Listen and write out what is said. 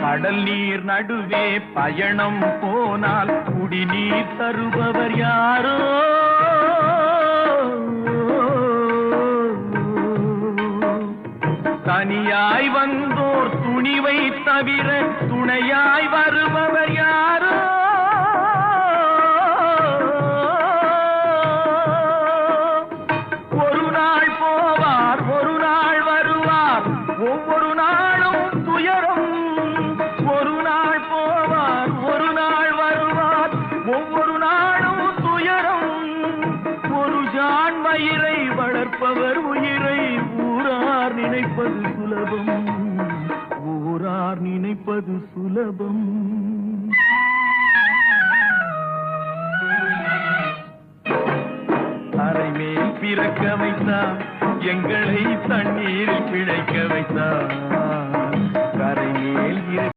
கடல் நீர் நடுவே பயணம் போனால் குடிநீர் தருபவர் யாரோ? தனியாய் வந்தோர் துணிவை தவிர துணையாய் வருபவர் யாரோ? ஒரு நாள் போவார், ஒரு நாள் வருவார், ஒவ்வொரு நாளும் துயரம். ஒரு நாள் போவார், ஒரு நாள் வருவார், ஒவ்வொரு நாளும் துயரம். ஒரு ஜான் வயிறை வளர்ப்பவர் உயிரை ஊரார் நினைப்பது சுலபம், ஊரார் நினைப்பது சுலபம். அரைமேல் பிறக்க வைத்தார், எங்களை தண்ணீரில் பிழைக்க வைத்தார்.